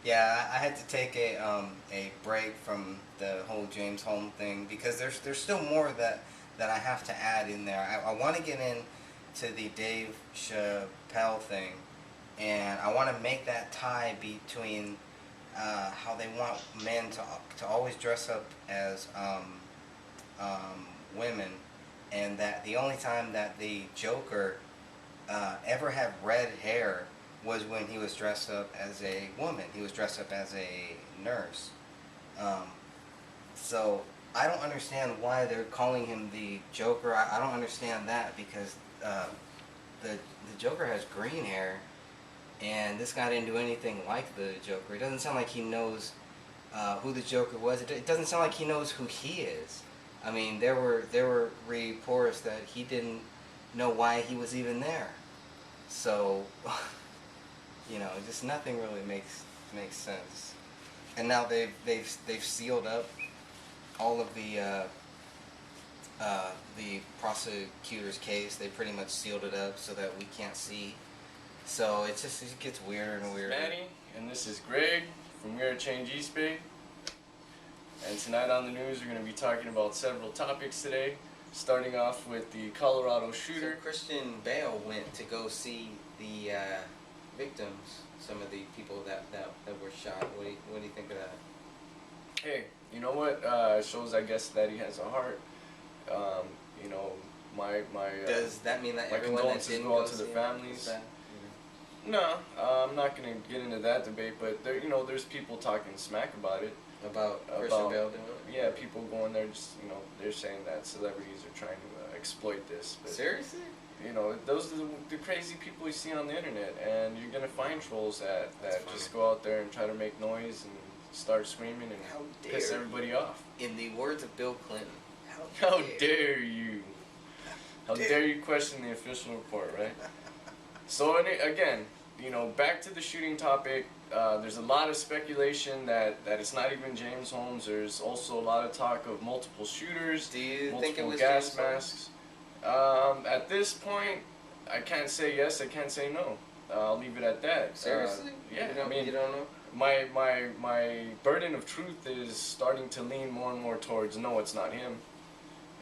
Yeah, I had to take a break from the whole James Holmes thing because there's still more that I have to add in there. I want to get in to the Dave Chappelle thing, and I want to make that tie between how they want men to always dress up as women, and that the only time that the Joker ever had red hair was when he was dressed up as a woman. He was dressed up as a nurse. Um, so I don't understand why they're calling him the Joker. I don't understand that because the Joker has green hair, and this guy didn't do anything like the Joker. It doesn't sound like he knows who the Joker was. It doesn't sound like he knows who he is. I mean, there were reports that he didn't know why he was even there. So, just nothing really makes sense. And now they've sealed up all of the prosecutor's case. They pretty much sealed it up so that we can't see. So it gets weirder and weirder. Manny, and this is Greg from We're Change East Bay. And tonight on the news, we're going to be talking about several topics today, starting off with the Colorado shooter. So Christian Bale went to go see the victims, some of the people that were shot. What do you think of that? Hey, you know what? It shows, I guess, that he has a heart. My does that mean that my everyone that condolences didn't go go out to the see families? him? No, I'm not going to get into that debate, but there's people talking smack about it. About Christian Bale doing it? Yeah, people going there just, they're saying that celebrities are trying to exploit this. But, seriously? Those are the crazy people you see on the internet, and you're going to find trolls that just go out there and try to make noise and start screaming and piss everybody off. In the words of Bill Clinton, how dare you? How dare you question the official report, right? So again, back to the shooting topic. There's a lot of speculation that it's not even James Holmes. There's also a lot of talk of multiple shooters, do you multiple think it was gas James masks. At this point, I can't say yes, I can't say no. I'll leave it at that. Seriously? Yeah, you don't know? My burden of truth is starting to lean more and more towards no, it's not him.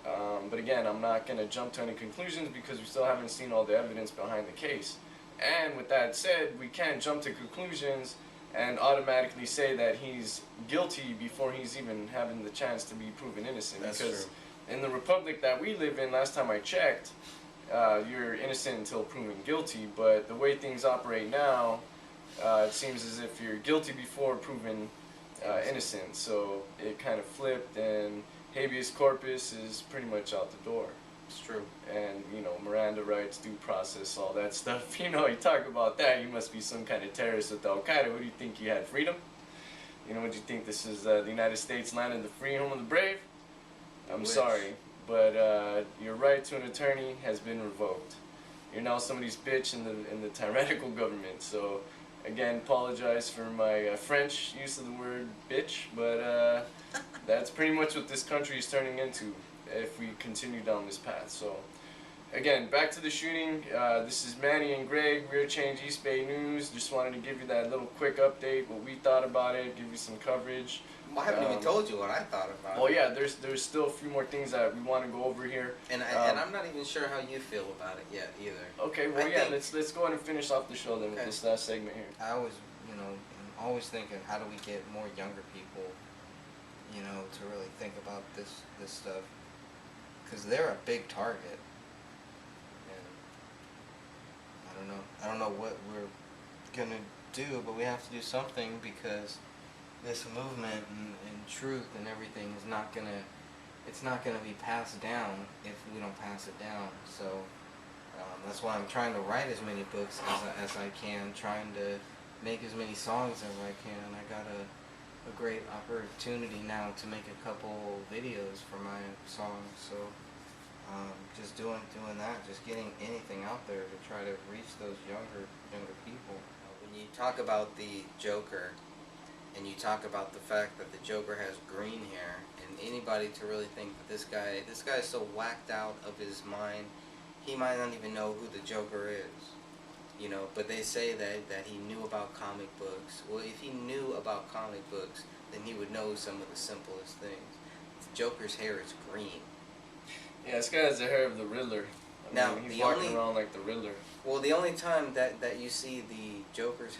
But again, I'm not going to jump to any conclusions because we still haven't seen all the evidence behind the case. And with that said, we can't jump to conclusions and automatically say that he's guilty before he's even having the chance to be proven innocent. That's because true. in the republic that we live in, last time I checked, you're innocent until proven guilty. But the way things operate now, it seems as if you're guilty before proven innocent. So it kind of flipped, and habeas corpus is pretty much out the door. It's true. And, Miranda rights, due process, all that stuff. You talk about that, you must be some kind of terrorist with Al-Qaeda. What do you think, you had freedom? What do you think, this is the United States land of the free, home of the brave? I'm sorry, but your right to an attorney has been revoked. You're now somebody's bitch in the tyrannical government. So, again, apologize for my French use of the word bitch, but that's pretty much what this country is turning into if we continue down this path. So, again, back to the shooting. This is Manny and Greg, Rear Change East Bay News. Just wanted to give you that little quick update, what we thought about it, give you some coverage. Well, I haven't even told you what I thought about it. Well, yeah, there's still a few more things that we want to go over here. And I'm not even sure how you feel about it yet either. Okay, well, let's go ahead and finish off the show then with this last segment here. I always, I'm always thinking, how do we get more younger people, to really think about this stuff? Because they're a big target, and I don't know what we're gonna do, but we have to do something because this movement and truth and everything is not gonna be passed down if we don't pass it down. So that's why I'm trying to write as many books as I can, trying to make as many songs as I can. I got a great opportunity now to make a couple videos for my songs, so just doing that, just getting anything out there to try to reach those younger people. When you talk about the Joker, and you talk about the fact that the Joker has green hair, and anybody to really think that this guy is so whacked out of his mind, he might not even know who the Joker is. You know, but they say that he knew about comic books. Well, if he knew about comic books, then he would know some of the simplest things. The Joker's hair is green. Yeah, this guy has the hair of the Riddler. Now, He's the walking only around like the Riddler. well, the only time that you see the Joker's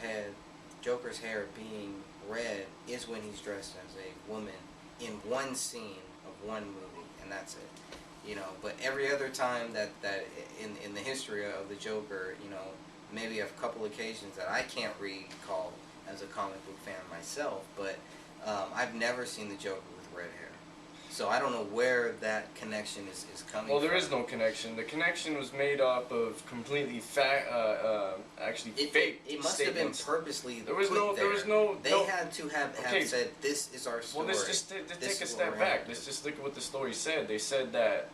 hair being red is when he's dressed as a woman in one scene of one movie, and that's it. You know, but every other time that in the history of the Joker, you know, maybe a couple occasions that I can't recall as a comic book fan myself, but I've never seen the Joker with red hair. So I don't know where that connection is coming from. Well, there is no connection. The connection was made up of completely actually fake It must have been statements. purposely There was put no. there. There was no. They no, had to have Okay. said, this is our story. Well, let's just This take a is what step we're back. gonna Let's do. just look at what the story said. They said that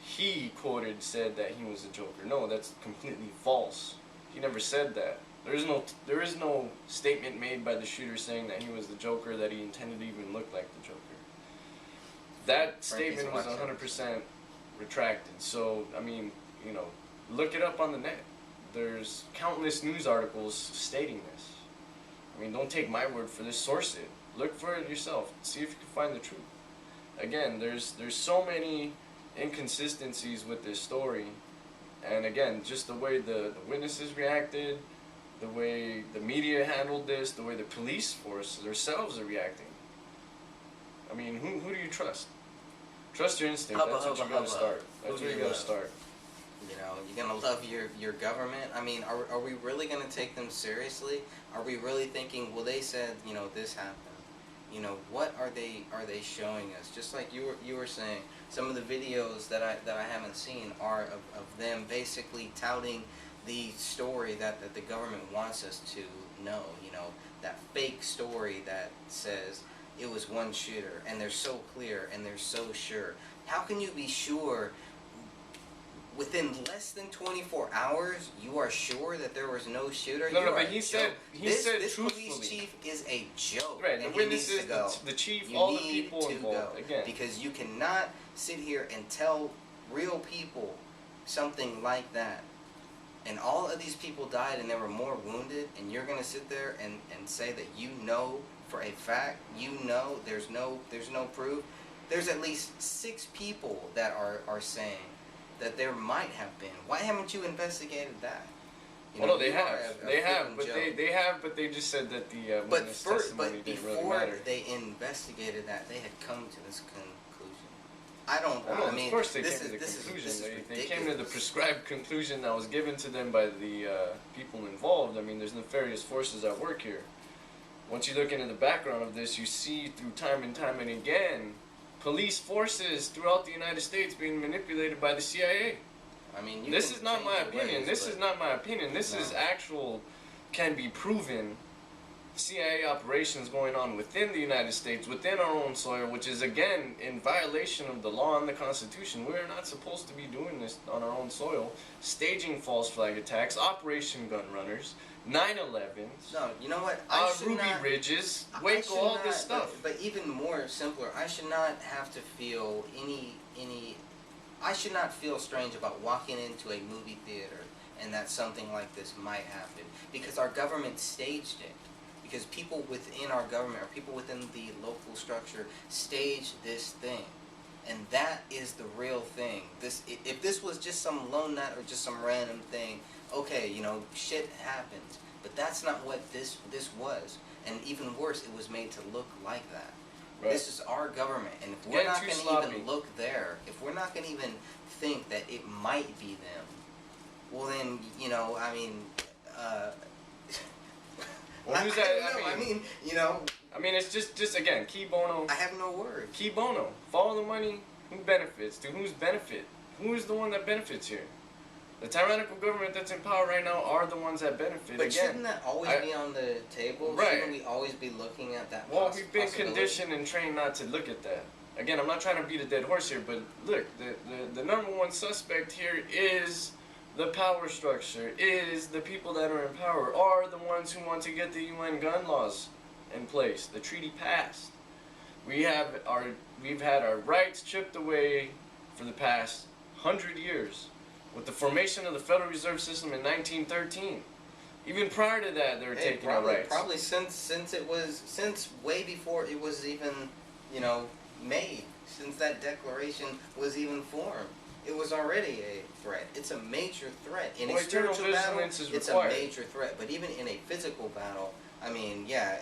he said that he was a Joker. No, that's completely false. He never said that. There is no statement made by the shooter saying that he was the Joker, that he intended to even look like the Joker. That statement was 100% retracted. So, I mean, you know, look it up on the net. There's countless news articles stating this. I mean, don't take my word for this. Source it. Look for it yourself. See if you can find the truth. Again, there's so many inconsistencies with this story. And again, just the way the witnesses reacted, the way the media handled this, the way the police force themselves are reacting. I mean, who do you trust? Trust your instinct. That's what you gotta start. That's where you gotta start. You know, you're gonna love your government. I mean, are we really gonna take them seriously? Are we really thinking, well, they said, you know, this happened. You know, what are they showing us? Just like you were saying, some of the videos that I haven't seen are of them basically touting the story that the government wants us to know. You know, that fake story that says it was one shooter, and they're so clear and they're so sure. How can you be sure within less than 24 hours you are sure that there was no shooter? No, but he said this truthfully. police chief is a joke. Right, and the witnesses, he needs to go. the chief, You all the need people to involved. go, Again, because you cannot sit here and tell real people something like that. And all of these people died and there were more wounded, and you're going to sit there and say that you know for a fact, you know there's no proof. There's at least 6 people that are saying that there might have been. Why haven't you investigated that? You well, know, no, they you have, are a they have, freaking but joke. they have, but they just said that the witness testimony didn't really before matter. they investigated that, they had come to this conclusion. I don't. Well, no, I mean, of course they this came to the is conclusion. They came to the ridiculous. prescribed conclusion that was given to them by the people involved. I mean, there's nefarious forces at work here. Once you look into the background of this, you see through time and time and again, police forces throughout the United States being manipulated by the CIA. I mean, This is not my opinion. This is not my opinion. This is actual, can be proven CIA operations going on within the United States, within our own soil, which is again in violation of the law and the Constitution. We are not supposed to be doing this on our own soil. Staging false flag attacks, Operation Gun Runners, 9/11s, No, you know what? Ruby Ridges, I Waco, should all not- this stuff. But even more simpler, I should not have to feel any. I should not feel strange about walking into a movie theater and that something like this might happen, because our government staged it. Because people within our government or people within the local structure staged this thing. And that is the real thing. If this was just some lone nut or just some random thing, okay, you know, shit happens. But that's not what this was. And even worse, it was made to look like that. Right. This is our government, and if we're Getting not too going to sloppy. even look there, if we're not going to even think that it might be them, well then, you know, I mean, Well, who's I that? don't know. I mean, you know, I mean, it's just again, key bono. I have no words. Key bono. Follow the money. Who benefits? To whose benefit? Who is the one that benefits here? The tyrannical government that's in power right now are the ones that benefit. But again, shouldn't that always be on the table? Right. Shouldn't we always be looking at that? well, we've been possibility? conditioned and trained not to look at that. Again, I'm not trying to beat a dead horse here, but look, the number one suspect here is the power structure, is the people that are in power, are the ones who want to get the UN gun laws in place, the treaty passed. We've had our rights chipped away for the past 100 years. with the formation of the Federal Reserve System in 1913. Even prior to that, they were taking our rights. Probably since way before it was even, made. Since that declaration was even formed, it was already a threat. It's a major threat in a spiritual battle. It's a major threat, but even in a physical battle, I mean, yeah,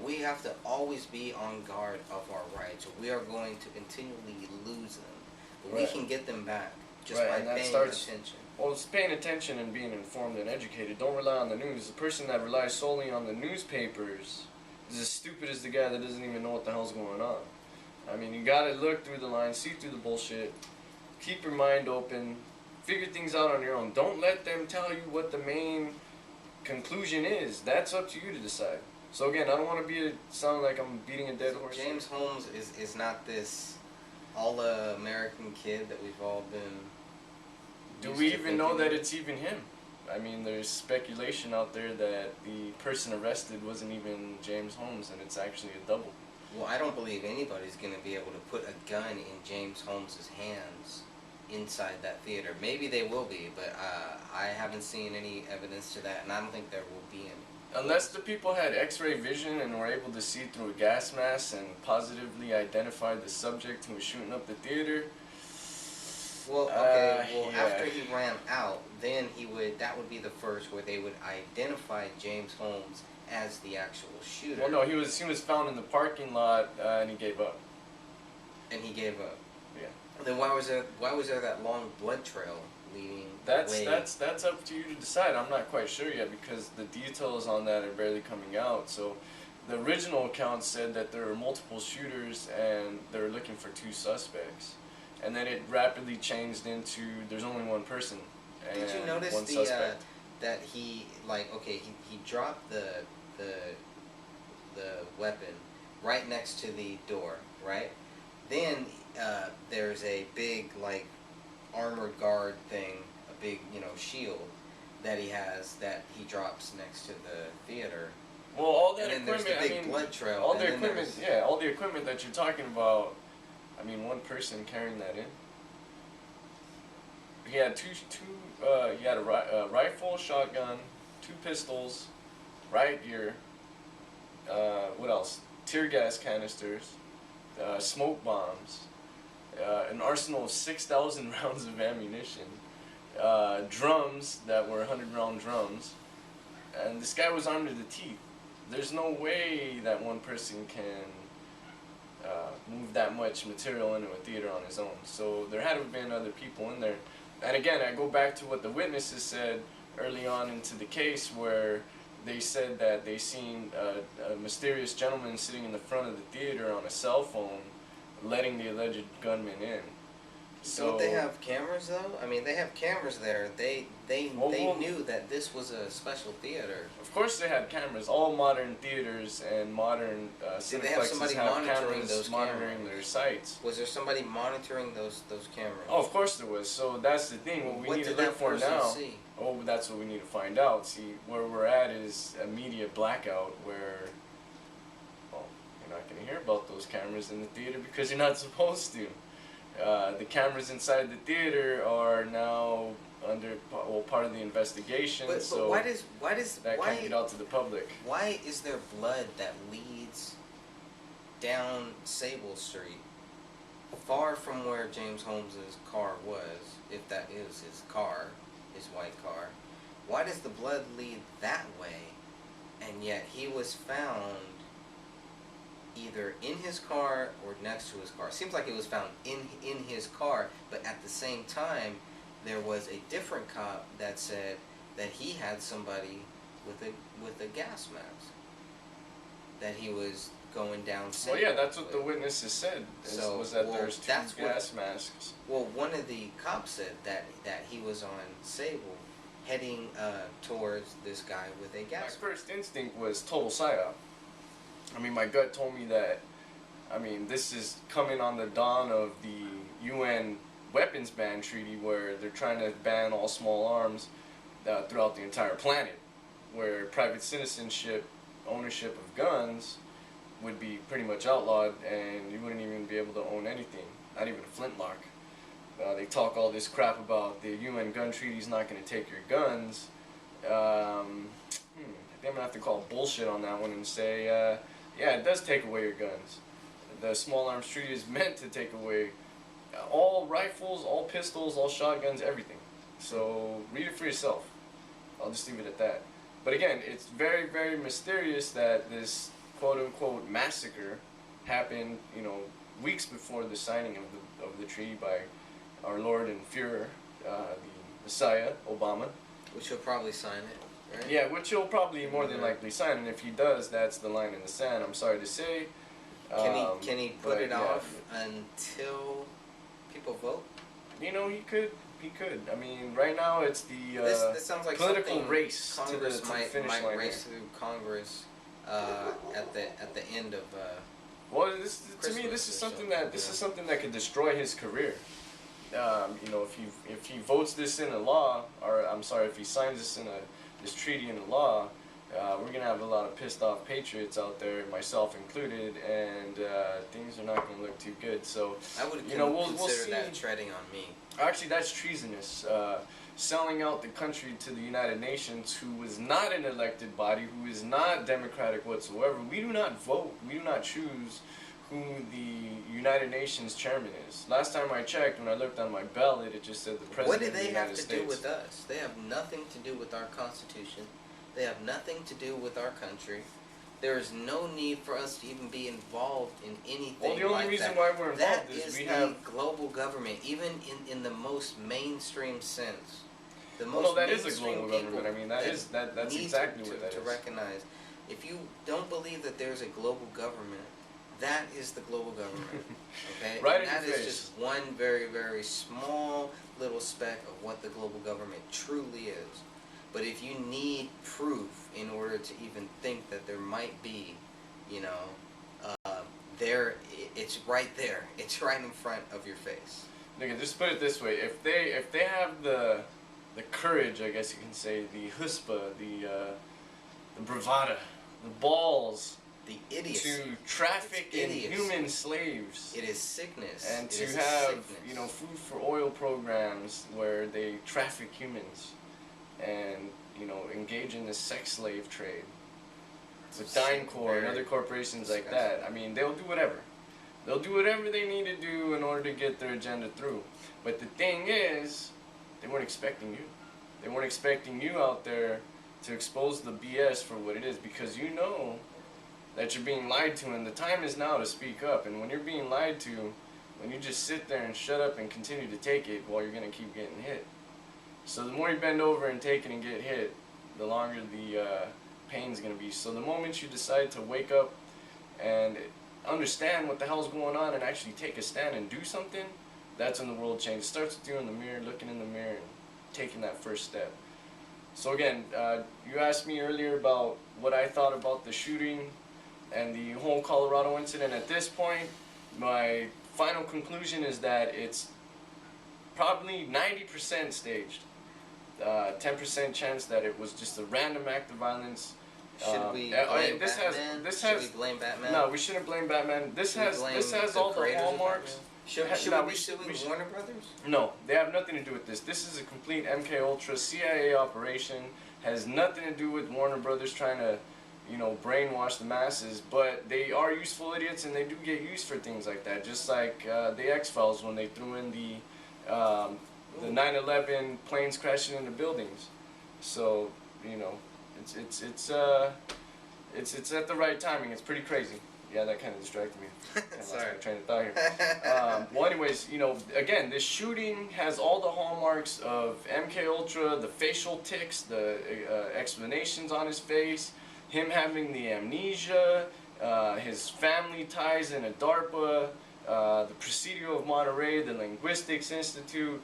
we have to always be on guard of our rights. We are going to continually lose them, but we can get them back just by paying attention. Well, it's paying attention and being informed and educated. Don't rely on the news. The person that relies solely on the newspapers is as stupid as the guy that doesn't even know what the hell's going on. I mean, you gotta look through the lines, see through the bullshit, keep your mind open, figure things out on your own. Don't let them tell you what the main conclusion is. That's up to you to decide. So again, I don't want to sound like I'm beating a dead horse. James Holmes is not this all-American kid that we've all been. Do we even know that it's even him? I mean, there's speculation out there that the person arrested wasn't even James Holmes, and it's actually a double. Well, I don't believe anybody's going to be able to put a gun in James Holmes' hands inside that theater. Maybe they will be, but I haven't seen any evidence to that, and I don't think there will be any. Unless the people had X-ray vision and were able to see through a gas mask and positively identified the subject who was shooting up the theater. Well, okay. After he ran out, then that would be the first where they would identify James Holmes as the actual shooter. Well, no, he was found in the parking lot and he gave up. And he gave up. Yeah. Then why was there that long blood trail leading? That's up to you to decide. I'm not quite sure yet because the details on that are barely coming out. So, the original account said that there were multiple shooters and they were looking for 2 suspects. And then it rapidly changed into there's only one person and Did you notice one suspect. That he he dropped the weapon right next to the door, right? Then there's a big armored guard thing, a big shield that he has that he drops next to the theater. Well, all that and then equipment, there's the big blood trail. All the equipment, all the equipment that you're talking about. I mean, one person carrying that in. He had he had a rifle, shotgun, 2 pistols, riot gear. What else? Tear gas canisters, smoke bombs, an arsenal of 6,000 rounds of ammunition, drums that were 100-round drums, and this guy was armed to the teeth. There's no way that one person can move that much material into a theater on his own. So there had to have been other people in there. And again, I go back to what the witnesses said early on into the case where they said that they seen a mysterious gentleman sitting in the front of the theater on a cell phone letting the alleged gunman in. So, don't they have cameras though? I mean, they have cameras there. They knew that this was a special theater. Of course, they had cameras. All modern theaters and modern Did they have somebody monitoring those monitoring their sites? Was there somebody monitoring those cameras? Oh, of course there was. So that's the thing. What we need to look for now. See? Oh, that's what we need to find out. See, where we're at is a media blackout where, well, you're not going to hear about those cameras in the theater because you're not supposed to. The cameras inside the theater are now under part of the investigation, but so why can't get out to the public. Why is there blood that leads down Sable Street, far from where James Holmes's car was, if that is his car, his white car? Why does the blood lead that way, and yet he was found either in his car or next to his car? Seems like it was found in his car, but at the same time, there was a different cop that said that he had somebody with a gas mask, that he was going down. Well, yeah, that's what the witnesses said. Was that there's 2 gas masks. Well, one of the cops said that he was on Sable, heading towards this guy with a gas mask. My first instinct was total psyop. I mean, my gut told me that, this is coming on the dawn of the UN weapons ban treaty where they're trying to ban all small arms throughout the entire planet, where private citizenship, ownership of guns would be pretty much outlawed and you wouldn't even be able to own anything, not even a flintlock. They talk all this crap about the UN gun treaty's not going to take your guns. I think I'm going to have to call bullshit on that one and say, yeah, it does take away your guns. The Small Arms Treaty is meant to take away all rifles, all pistols, all shotguns, everything. So read it for yourself. I'll just leave it at that. But again, it's very, very mysterious that this quote-unquote massacre happened, weeks before the signing of the treaty by our Lord and Führer, the Messiah, Obama. Which he'll probably sign it, right? Yeah, which he'll probably more than likely sign, and if he does, that's the line in the sand. I'm sorry to say. Can he put it off until people vote? He could. He could. I mean, right now it's the this sounds like political race Congress to the finish might line race here. through Congress at the end of. Well, to me, this is something that could destroy his career. If he votes this into law, or I'm sorry, if he signs this treaty into law, we're gonna have a lot of pissed off patriots out there, myself included, and things are not gonna look too good. So I would we'll consider see. that treading on me. Actually, that's treasonous. Selling out the country to the United Nations, who is not an elected body, who is not democratic whatsoever. We do not vote. We do not choose who the United Nations chairman is. Last time I checked, when I looked on my ballot, it just said the president What do of the they United have to States. do with us? They have nothing to do with our Constitution. They have nothing to do with our country. There is no need for us to even be involved in anything. Well, the only like reason that. why we're involved That is we the have global government, even in the most mainstream sense. The Well, most no, that is a mainstream global people government. I mean, that's need exactly to, what that to is. recognize. If you don't believe that there's a global government, that is the global government. Okay, Right and in that your is face. just one very, very small little speck of what the global government truly is. But if you need proof in order to even think that there might be, it's right there. It's right in front of your face. Nigga, just put it this way: if they have the courage, I guess you can say, the chutzpah, the bravada, the balls, The idiots. to traffic in idiocy. human slaves, It is sickness. and It to is a have sickness. food for oil programs where they traffic humans, and engage in the sex slave trade with DynCorp and other corporations like that. I mean, they'll do whatever. They'll do whatever they need to do in order to get their agenda through. But the thing is, they weren't expecting you. They weren't expecting you out there to expose the BS for what it is, because you know that you're being lied to, and the time is now to speak up. And when you're being lied to, when you just sit there and shut up and continue to take it, well, you're going to keep getting hit. So the more you bend over and take it and get hit, the longer the pain's going to be. So the moment you decide to wake up and understand what the hell's going on and actually take a stand and do something, that's when the world changes. It starts with you in the mirror, looking in the mirror, and taking that first step. So again, you asked me earlier about what I thought about the shooting and the whole Colorado incident. At this point, my final conclusion is that it's probably 90% staged. 10% chance that it was just a random act of violence. Should we blame Batman? Should we blame Batman? No, we shouldn't blame Batman. This has all the hallmarks. Should we be suing Warner Brothers? No, they have nothing to do with this. This is a complete MK Ultra CIA operation. Has nothing to do with Warner Brothers trying to, brainwash the masses. But they are useful idiots, and they do get used for things like that. Just like the X-Files when they threw in the 9/11 planes crashing into buildings. So it's at the right timing. It's pretty crazy. Yeah, that kind of distracted me. Sorry. Lost my train of thought here. Well, anyways, again, this shooting has all the hallmarks of MK Ultra, the facial tics, the explanations on his face, him having the amnesia, his family ties in a DARPA, the Presidio of Monterey, the Linguistics Institute,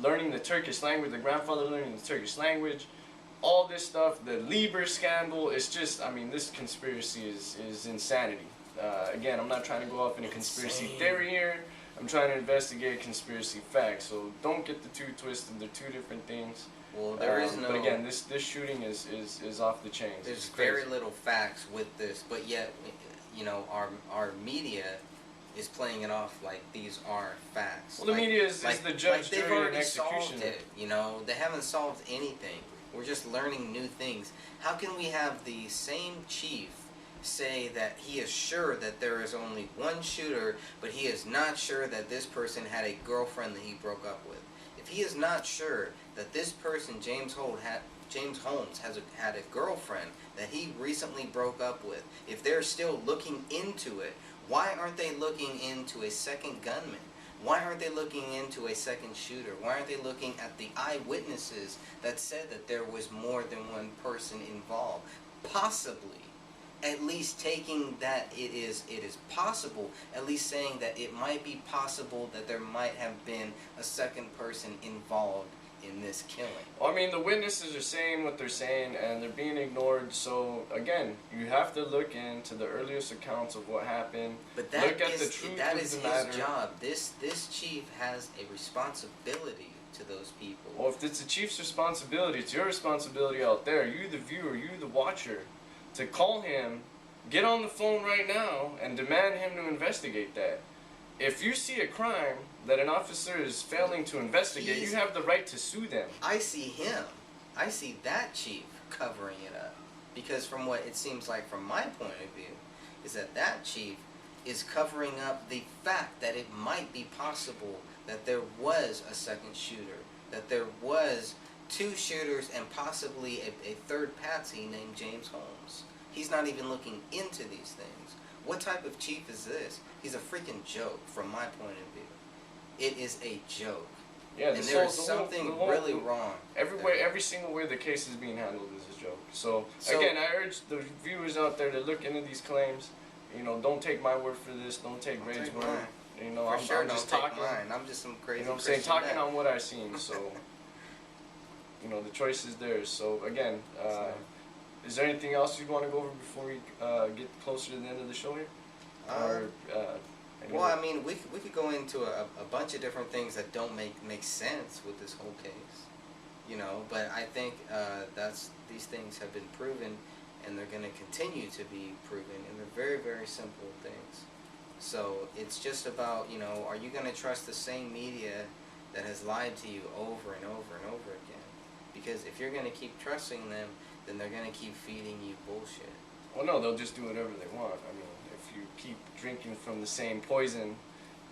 learning the Turkish language, the grandfather learning the Turkish language. All this stuff, the Lieber scandal, it's just, this conspiracy is insanity. Again, I'm not trying to go off in a conspiracy theory here. I'm trying to investigate conspiracy facts. So don't get the two twisted. They're two different things. Well, there is no. But again, this shooting is off the chains. There's very little facts with this, but yet, our media is playing it off like these are facts. Well, the media is the judge, they've jury, and already solved executioner. it. You know, they haven't solved anything. We're just learning new things. How can we have the same chief say that he is sure that there is only one shooter, but he is not sure that this person had a girlfriend that he broke up with? If he is not sure that this person, James Holmes, had a girlfriend that he recently broke up with, if they're still looking into it, why aren't they looking into a second gunman? Why aren't they looking into a second shooter? Why aren't they looking at the eyewitnesses that said that there was more than one person involved? Possibly, at least taking that it is possible, at least saying that it might be possible that there might have been a second person involved in this killing. Well, I mean, the witnesses are saying what they're saying, and they're being ignored. So again, you have to look into the earliest accounts of what happened. But look at the truth that of is the his matter. job. This chief has a responsibility to those people. Well, if it's the chief's responsibility, it's your responsibility out there. You, the viewer, you, the watcher, to call him, get on the phone right now, and demand him to investigate that. If you see a crime that an officer is failing to investigate, you have the right to sue them. I see that chief covering it up. Because from what it seems like from my point of view, is that chief is covering up the fact that it might be possible that there was a second shooter, that there was two shooters and possibly a third Patsy named James Holmes. He's not even looking into these things. What type of chief is this? He's a freaking joke from my point of view. It is a joke. Yeah, and there is something really wrong. Every single way the case is being handled is a joke. So again, I urge the viewers out there to look into these claims. You know, don't take my word for this. Don't take Ray's word. You know, I'm just talking. I'm just some crazy. You know what I'm saying? Talking on what I've seen. So, you know, the choice is theirs. So again, is there anything else you want to go over before we get closer to the end of the show here? Well, I mean, we could go into a bunch of different things that don't make sense with this whole case, you know. But I think these things have been proven, and they're going to continue to be proven, and they're very, very simple things. So it's just about, you know, are you going to trust the same media that has lied to you over and over and over again? Because if you're going to keep trusting them, then they're going to keep feeding you bullshit. Well, no, they'll just do whatever they want. I mean, if you keep drinking from the same poison,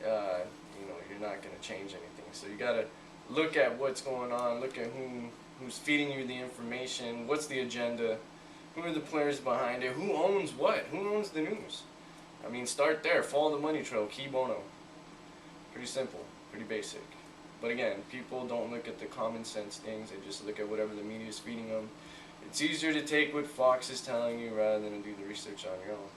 you know, you're not going to change anything. So you got to look at what's going on, look at who's feeding you the information, what's the agenda, who are the players behind it, who owns what, who owns the news. I mean, start there, follow the money trail, key bono. Pretty simple, pretty basic. But again, people don't look at the common sense things, they just look at whatever the media is feeding them. It's easier to take what Fox is telling you rather than to do the research on your own.